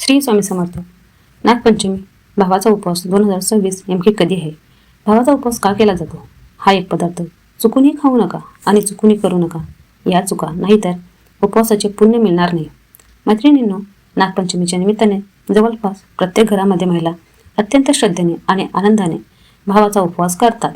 श्री स्वामी समर्थ. नागपंचमी भावाचा उपवास 2026 नेमकी कधी आहे? भावाचा उपवास का केला जातो? हा एक पदार्थ चुकूनही खाऊ नका आणि चुकूनही करू नका. या चुका नाहीतर उपवासाचे पुण्य मिळणार नाही. मैत्रिणींनो, नागपंचमीच्या निमित्ताने जवळपास प्रत्येक घरामध्ये महिला अत्यंत श्रद्धेने आणि आनंदाने भावाचा उपवास करतात.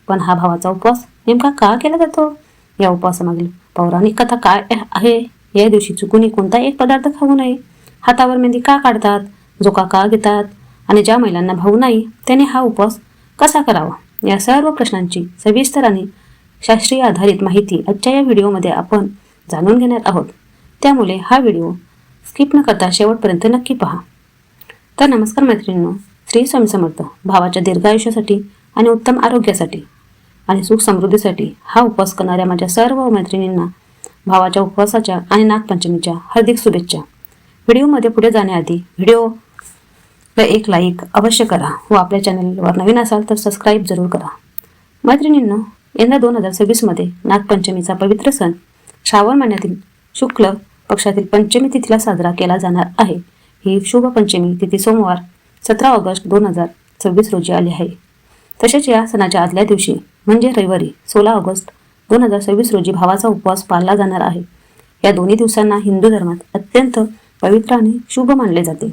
पण हा भावाचा उपवास नेमका का केला जातो? या उपवासामागील पौराणिक कथा काय आहे? या दिवशी चुकूनही कोणता एक पदार्थ खाऊ नये, हातावर मेहंदी का काढतात, झोका का घेतात आणि ज्या महिलांना भाऊ नाही त्याने हा उपवास कसा करावा, या सर्व प्रश्नांची सविस्तर आणि शास्त्रीय आधारित माहिती आजच्या या व्हिडिओमध्ये आपण जाणून घेणार आहोत. त्यामुळे हा व्हिडिओ स्किप न करता शेवटपर्यंत नक्की पहा. तर नमस्कार मैत्रिणींनो, श्री स्वामी समर्थ. भावाच्या दीर्घ आयुष्यासाठी आणि उत्तम आरोग्यासाठी आणि सुख समृद्धीसाठी हा उपवास करणाऱ्या माझ्या सर्व मैत्रिणींना भावाच्या उपवासाच्या आणि नागपंचमीच्या हार्दिक शुभेच्छा. व्हिडिओमध्ये पुढे जाण्याआधी व्हिडिओला एक लाईक अवश्य करा व आपल्या चॅनलवर नवीन असाल तर सबस्क्राईब जरूर करा. मैत्रिणींनो, यंदा 2026मध्ये नागपंचमीचा पवित्र सण श्रावण महिन्यातील शुक्ल पक्षातील पंचमी तिथीला साजरा केला जाणार आहे. ही शुभ पंचमी तिथी सोमवार 17 ऑगस्ट 2026 रोजी आली आहे. तसेच या सणाच्या आदल्या दिवशी म्हणजे रविवारी 16 ऑगस्ट 2026 रोजी भावाचा उपवास पाळला जाणार आहे. या दोन्ही दिवसांना हिंदू धर्मात अत्यंत पवित्र आणि शुभ मानले जाते.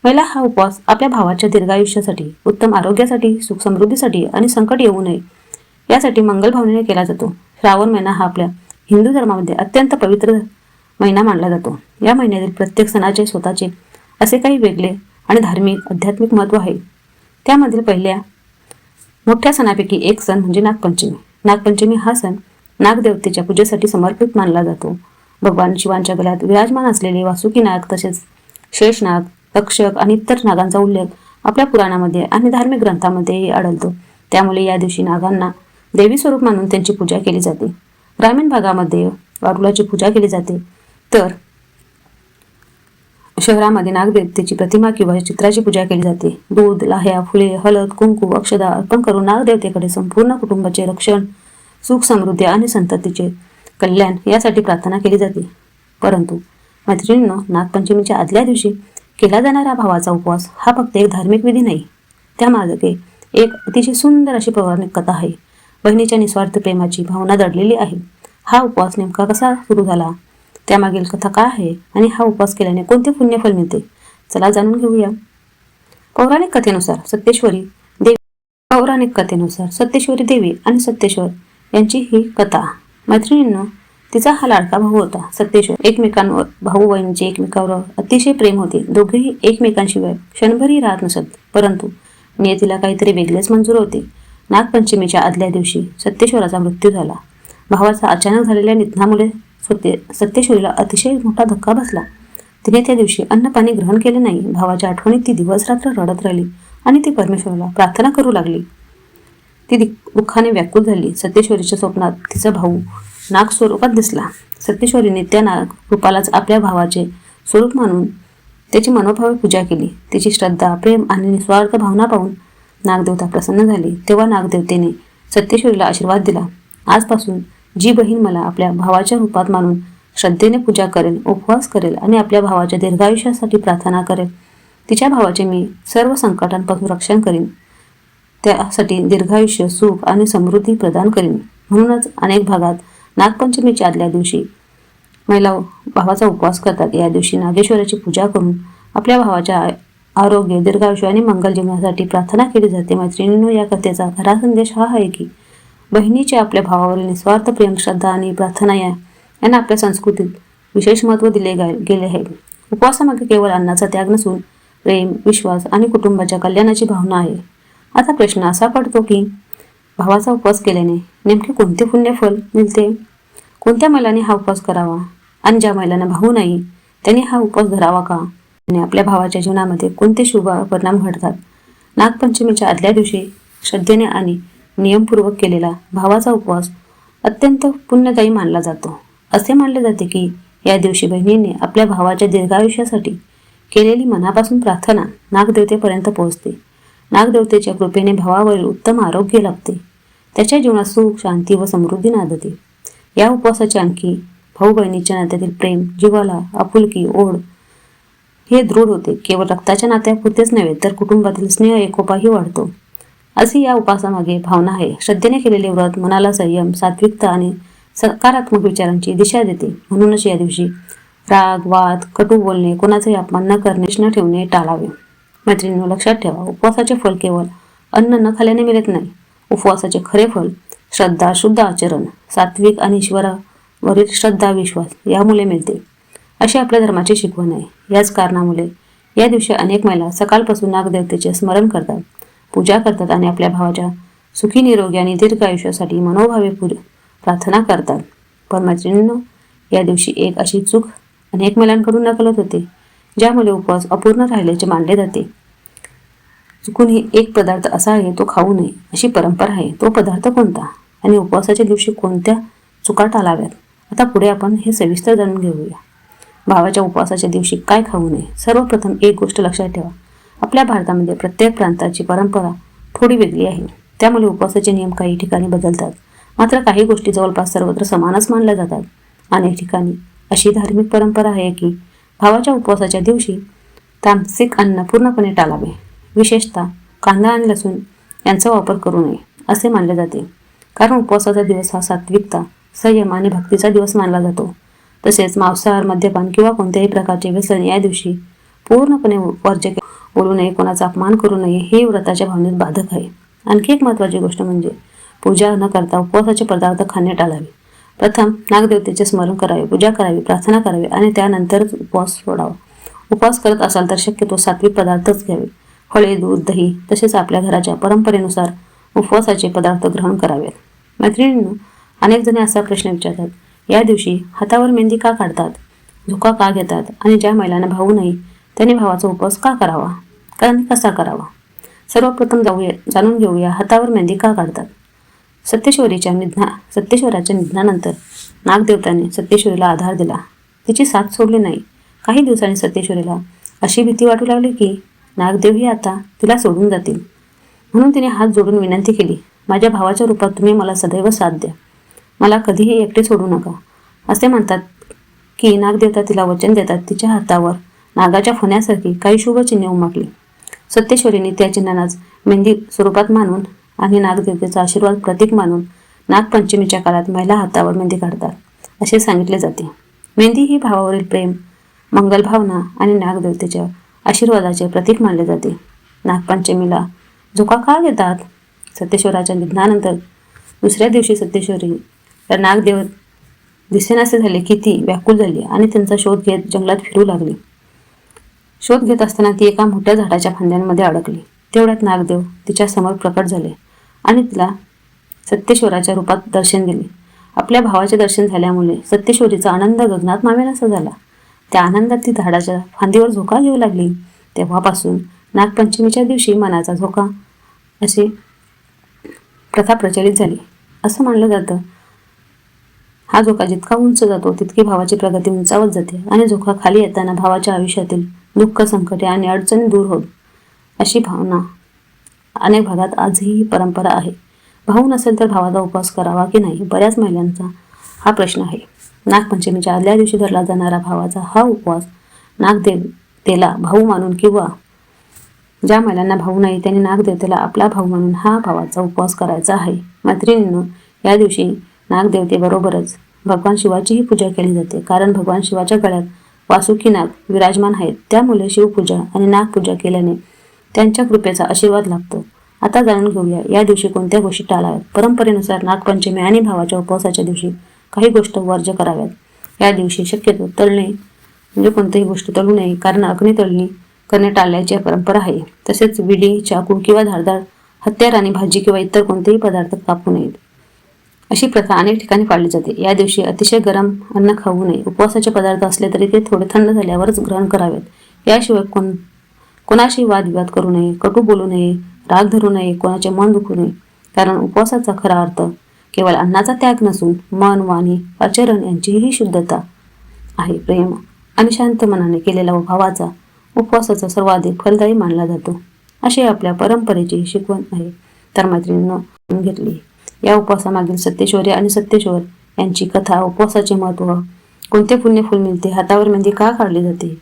महिला हा उपवास आपल्या भावाच्या दीर्घायुष्यासाठी, उत्तम आरोग्यासाठी, सुख समृद्धीसाठी आणि संकट येऊ नये यासाठी मंगल भावनेने केला जातो. श्रावण महिना हा आपल्या हिंदू धर्मामध्ये अत्यंत पवित्र महिना मानला जातो. या महिन्यातील प्रत्येक सणाचे स्वतःचे असे काही वेगळे आणि धार्मिक आध्यात्मिक महत्त्व आहे. त्यामधील पहिल्या मोठ्या सणापैकी एक सण म्हणजे नागपंचमी. नागपंचमी हा सण नागदेवतेच्या पूजेसाठी समर्पित मानला जातो. भगवान शिवांच्या गळ्यात विराजमान असलेले वासुकी नाग, तसेच शेषनाग, तक्षक आणि इतर नागांचा उल्लेख आपल्या पुराणामध्ये आणि धार्मिक ग्रंथांमध्येही आढळतो. त्यामुळे या दिवशी नागांना देवी स्वरूप मानून त्यांची पूजा केली जाते. ग्रामीण भागामध्ये वारुळाची पूजा केली जाते, तर शहरामध्ये नागदेवतेची प्रतिमा किंवा चित्राची पूजा केली जाते. दूध, लाह्या, फुले, हळद, कुंकू, अक्षदा अर्पण करून नागदेवतेकडे संपूर्ण कुटुंबाचे रक्षण, सुख समृद्धी आणि संततीचे कल्याण यासाठी प्रार्थना केली जाते. परंतु मैत्रिणींनो, नागपंचमीच्या आदल्या दिवशी केला जाणारा भावाचा उपवास हा फक्त एक धार्मिक विधी नाही. त्यामागे एक अतिशय सुंदर अशी पौराणिक कथा आहे. बहिणीच्या निस्वार्थ प्रेमाची भावना दडलेली आहे. हा उपवास नेमका कसा सुरू झाला, त्यामागील कथा काय आहे आणि हा उपवास केल्याने कोणते पुण्यफल मिळते, चला जाणून घेऊया. पौराणिक कथेनुसार सत्येश्वरी देवी आणि सत्येश्वर यांची ही कथा. मैत्रिणींनो, तिचा हा लाडका भाऊ होता सत्येश्वर. एकमेकांवर भाऊ बहिणीचे एकमेकावर अतिशय प्रेम होते. दोघेही एकमेकांशिवाय क्षणभरही राहत नसत. परंतु नियतीला काहीतरी वेगळेच मंजूर होते. नागपंचमीच्या आदल्या दिवशी सत्येश्वराचा मृत्यू झाला. भावाचा अचानक झालेल्या निधनामुळे सत्येश्वरीला अतिशय मोठा धक्का बसला. तिने त्या दिवशी अन्न पाणी ग्रहण केले नाही. भावाच्या आठवणीत ती दिवस रात्र रडत राहिली आणि ती परमेश्वराला प्रार्थना करू लागली. ती दुःखाने व्याकुळ झाली. सत्येश्वरीच्या स्वप्नात तिचा भाऊ नाग स्वरूपात दिसला. सत्येश्वरीने त्या नाग रूपालाच आपल्या भावाचे स्वरूप मानून त्याची मनोभावे पूजा केली. तिची श्रद्धा, प्रेम आणि निस्वार्थ भावना पाहून नागदेवता प्रसन्न झाली. तेव्हा नागदेवतेने सत्येश्वरीला आशीर्वाद दिला, आजपासून जी बहीण मला आपल्या भावाच्या रूपात मानून श्रद्धेने पूजा करेल, उपवास करेल आणि आपल्या भावाच्या दीर्घायुष्यासाठी प्रार्थना करेल, तिच्या भावाचे मी सर्व संकटांपासून रक्षण करीन. त्यासाठी दीर्घायुष्य, सुख आणि समृद्धी प्रदान करीन. म्हणूनच अनेक भागात नागपंचमीच्या आदल्या दिवशी महिला भावाचा उपवास करतात. या दिवशी नागेश्वराची पूजा करून आपल्या भावाच्या आरोग्य, दीर्घायुष्य आणि मंगल जीवनासाठी प्रार्थना केली जाते. मैत्रिणींनो, या कथेचा खरा संदेश हा आहे की बहिणीचे आपल्या भावावरील निस्वार्थ प्रेम, श्रद्धा आणि प्रार्थना यांना आपल्या संस्कृतीत विशेष महत्त्व दिले गेले आहे. उपवासामागे केवळ अन्नाचा त्याग नसून प्रेम, विश्वास आणि कुटुंबाच्या कल्याणाची भावना आहे. आता प्रश्न असा पडतो की भावाचा उपवास केल्याने नेमके कोणते पुण्यफल मिळते? कोणत्या महिलांनी हा उपवास करावा आणि ज्या महिलांना भाऊ नाही त्यांनी हा उपवास धरावा का? आणि आपल्या भावाच्या जीवनामध्ये कोणते शुभ परिणाम घडतात? नागपंचमीच्या आदल्या दिवशी श्रद्धेने आणि नियमपूर्वक केलेला भावाचा उपवास अत्यंत पुण्यदायी मानला जातो. असे मानले जाते की या दिवशी बहिणीने आपल्या भावाच्या दीर्घायुष्यासाठी केलेली मनापासून प्रार्थना नागदेवतेपर्यंत पोहोचते. नागदेवतेच्या कृपेने भावावरील उत्तम आरोग्य लाभते. त्याच्या जीवनात सुख, शांती व समृद्धी नांदते. या उपवासाचे आणखी भाऊ बहिणीच्या नात्यातील प्रेम, जीवाला आपुलकी, ओढ हे दृढ होते. केवळ रक्ताच्या नात्यापुरतेच नव्हे तर कुटुंबातील स्नेह एकोपाही वाढतो. अशी या उपासामागे भावना आहे. श्रद्धेने केलेले व्रत मनाला संयम, सात्विकता आणि सकारात्मक विचारांची दिशा देते. म्हणूनच या दिवशी राग, वाद, कटू बोलणे, कोणाचाही अपमान न करणे, न ठेवणे टाळावे. मैत्रिणींनो, लक्षात ठेवा, उपवासाचे फल केवळ अन्न न खाल्याने मिळत नाही. उपवासाचे खरे फल श्रद्धा, शुद्ध आचरण, सात्विक आणि ईश्वरावरील श्रद्धा, विश्वास यामुळे मिळते. अशी आपल्या धर्माची शिकवण आहे. याच कारणामुळे या दिवशी अनेक महिला सकाळपासून नागदेवतेचे स्मरण करतात, पूजा करतात आणि आपल्या भावाच्या सुखी, निरोगी आणि दीर्घ आयुष्यासाठी मनोभावे प्रार्थना करतात. पण मैत्रिणींनो, या दिवशी एक अशी चूक अनेक महिलांकडून नकलत होते, ज्यामुळे उपवास अपूर्ण राहिल्याचे मानले जाते. चुकूनही एक पदार्थ असा आहे तो खाऊ नये अशी परंपरा आहे. तो पदार्थ कोणता आणि उपवासाच्या दिवशी कोणत्या चुका टाळाव्यात? आता पुढे आपण हे सविस्तर जाणून घेऊया. भावाच्या उपवासाच्या दिवशी काय खाऊ नये? सर्वप्रथम एक गोष्ट लक्षात ठेवा, आपल्या भारतामध्ये प्रत्येक प्रांताची परंपरा थोडी वेगळी आहे. त्यामुळे उपवासाचे नियम काही ठिकाणी बदलतात. मात्र काही गोष्टी जवळपास सर्वत्र समानच मानल्या जातात. अनेक ठिकाणी अशी धार्मिक परंपरा आहे की भावाच्या उपवासाच्या दिवशी तामसिक अन्न पूर्णपणे टाळावे. विशेषतः कांदा आणि लसूण यांचा वापर करू नये असे मानले जाते. कारण उपवासाचा दिवस हा सात्विकता, संयम आणि भक्तीचा दिवस मानला जातो. तसेच मांसाहार, मद्यपान किंवा कोणत्याही प्रकारचे व्यसन या दिवशी पूर्णपणे वर्ज्य बोलू नये, कोणाचा अपमान करू नये, हे व्रताच्या भावनेत बाधक आहे. आणखी एक महत्त्वाची गोष्ट म्हणजे पूजा न करता उपवासाचे पदार्थ खाणे टाळावे. प्रथम नागदेवतेचे स्मरण करावे, पूजा करावी, प्रार्थना करावी आणि त्यानंतरच उपवास सोडावा. उपवास करत असाल तर शक्यतो सात्विक पदार्थच घ्यावे. फळे, दूध, दही तसेच आपल्या घराच्या परंपरेनुसार उपवासाचे पदार्थ ग्रहण करावेत. मैत्रिणींनो, अनेक जणे असा प्रश्न विचारतात, या दिवशी हातावर मेहंदी का काढतात, झोका का घेतात आणि ज्या महिलांना भाऊ नाही त्यांनी भावाचा उपवास का करावा, कारण कसा करावा? सर्वप्रथम जाणून घेऊया, हातावर मेहंदी का काढतात. सत्येश्वराच्या निधनानंतर नागदेवताने सत्येश्वरीला आधार दिला, तिची साथ सोडली नाही. काही दिवसांनी सत्येश्वरीला अशी भीती वाटू लागली की नागदेवही आता तिला सोडून जातील. म्हणून तिने हात जोडून विनंती केली, माझ्या भावाच्या रूपात तुम्ही मला सदैव साथ द्या, मला कधीही एकटे सोडू नका. असे म्हणतात की नागदेवता तिला वचन देतात. तिच्या हातावर नागाच्या फण्यासारखी काही शुभ चिन्हे उमटली. सत्येश्वरीने त्या चिन्हांनाच मेहंदी स्वरूपात मानून आणि नागदेवतेचा आशीर्वाद प्रतीक मानून नागपंचमीच्या काळात महिला हातावर मेहंदी काढतात असे सांगितले जाते. मेहंदी ही भावावरील प्रेम, मंगल भावना आणि नागदेवतेच्या आशीर्वादाचे प्रतीक मानले जाते. नागपंचमीला झोका का घेतात? सत्येश्वराच्या निधनानंतर दुसऱ्या दिवशी सत्येश्वरी तर नागदेव दिसेनासे झाले की ती व्याकुल झाली आणि त्यांचा शोध घेत जंगलात फिरू लागली. शोध घेत असताना ती एका मोठ्या झाडाच्या फांद्यांमध्ये अडकली. तेवढ्यात नागदेव तिच्या समोर प्रकट झाले आणि तिला सत्येश्वराच्या रूपात दर्शन दिले. आपल्या भावाचे दर्शन झाल्यामुळे सत्येश्वरीचा आनंद गगनात मावेनासा झाला. त्या आनंदात ती झाडाच्या फांदीवर झोका घेऊ लागली. तेव्हापासून नागपंचमीच्या दिवशी मनाचा झोका अशी प्रथा प्रचलित झाली. असं मानलं जातं, हा झोका जितका उंच जातो तितकी भावाची प्रगती उंचावत जाते आणि झोका खाली येताना भावाच्या आयुष्यातील दुःख, संकटे आणि अडचणी दूर होत. अशी भावना अनेक भागात आजही ही परंपरा आहे. भाऊ नसेल तर भावाचा उपवास करावा की नाही, बऱ्याच महिलांचा हा प्रश्न आहे. नागपंचमीच्या आदल्या दिवशी धरला जाणारा भावाचा हा उपवास नागदेवतेला भाऊ मानून किंवा ज्या महिलांना भाऊ नाही त्यांनी नागदेवतेला आपला भाऊ म्हणून हा भावाचा उपवास करायचा आहे. मैत्रिणींनो, या दिवशी नागदेवतेबरोबरच भगवान शिवाचीही पूजा केली जाते. कारण भगवान शिवाच्या गळ्यात वासुकी नाग विराजमान आहेत. त्यामुळे शिवपूजा आणि नागपूजा केल्याने त्यांच्या कृपेचा आशीर्वाद लाभतो. आता जाणून घेऊया या दिवशी कोणत्या गोष्टी टाळाव्यात. परंपरेनुसार नागपंचमी आणि भावाच्या उपवासाच्या दिवशी काही गोष्टी वर्ज्य कराव्यात. या दिवशी शक्यतो तळणे म्हणजे कोणतीही गोष्ट तळू नये, कारण अग्नी तळणी करणे टाळल्याची परंपरा आहे. तसेच विडी, चाकू किंवा धारदार हत्यार आणि भाजी किंवा इतर कोणतेही पदार्थ कापू नयेत अशी प्रथा अनेक ठिकाणी पाळली जाते. या दिवशी अतिशय गरम अन्न खाऊ नये. उपवासाचे पदार्थ असले तरी ते थोडे थंड झाल्यावरच ग्रहण करावेत. याशिवाय कोणाशी वादविवाद करू नये, कटू बोलू नये, राग धरू नये, कोणाचे मन दुखू नये. कारण उपवासाचा खरा अर्थ केवळ अन्नाचा त्याग नसून मन, वाणी, आचरण यांचीही शुद्धता आहे. प्रेम आणि शांत मनाने केलेला भावाचा उपवासाचा सर्वाधिक फलदायी मानला जातो. अशी आपल्या परंपरेची शिकवण आहे. तर मैत्रिणींनो, घेतली या उपवासामागील सत्येश्वरी आणि सत्येश्वर यांची कथा, उपवासाचे महत्त्व, कोणते पुण्य फूल मिळते, हातावर मेहंदी का काढली जाते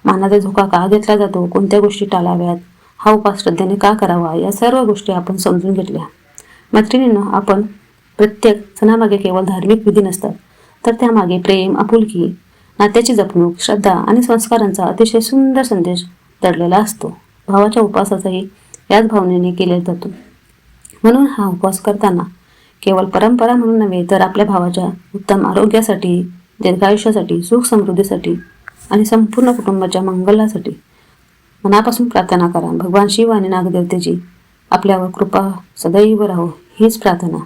मानाचा धोका का घेतला जातो, कोणत्या गोष्टी टाळाव्यात, हा उपास श्रद्धेने का करावा, या सर्व गोष्टी आपण समजून घेतल्या. मैत्रिणींनो, आपण प्रत्येक सणामागे केवळ धार्मिक विधी नसतात, तर त्यामागे प्रेम, आपुलकी, नात्याची जपणूक, श्रद्धा आणि संस्कारांचा अतिशय सुंदर संदेश दडलेला असतो. भावाच्या उपवासाचाही याच भावनेने केला जातो. म्हणून हा उपवास करताना केवळ परंपरा म्हणून नव्हे, तर आपल्या भावाच्या उत्तम आरोग्यासाठी, दीर्घायुष्यासाठी, सुख समृद्धीसाठी आणि संपूर्ण कुटुंबाच्या मंगलासाठी मनापासून प्रार्थना करा. भगवान शिव आणि नागदेवतेची आपल्यावर कृपा सदैव राहो, हीच प्रार्थना.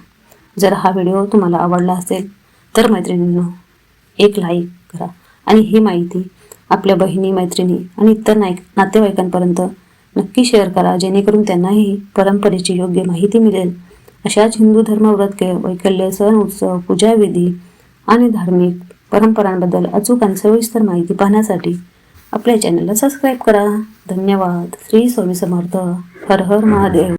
जर हा व्हिडिओ तुम्हाला आवडला असेल तर मैत्रिणींनो एक लाईक करा आणि ही माहिती आपल्या बहिणी, मैत्रिणी आणि इतर नातेवाईकांपर्यंत नक्की शेअर करा, जेणेकरून त्यांनाही परंपरेची योग्य माहिती मिळेल. अशाच हिंदू धर्मव्रत, वैकल्य, सण, उत्सव, पूजाविधी आणि धार्मिक परंपरांबद्दल अचूक आणि सविस्तर माहिती पाहण्यासाठी आपल्या चॅनलला सबस्क्राईब करा. धन्यवाद. श्री स्वामी समर्थ. हर हर महादेव.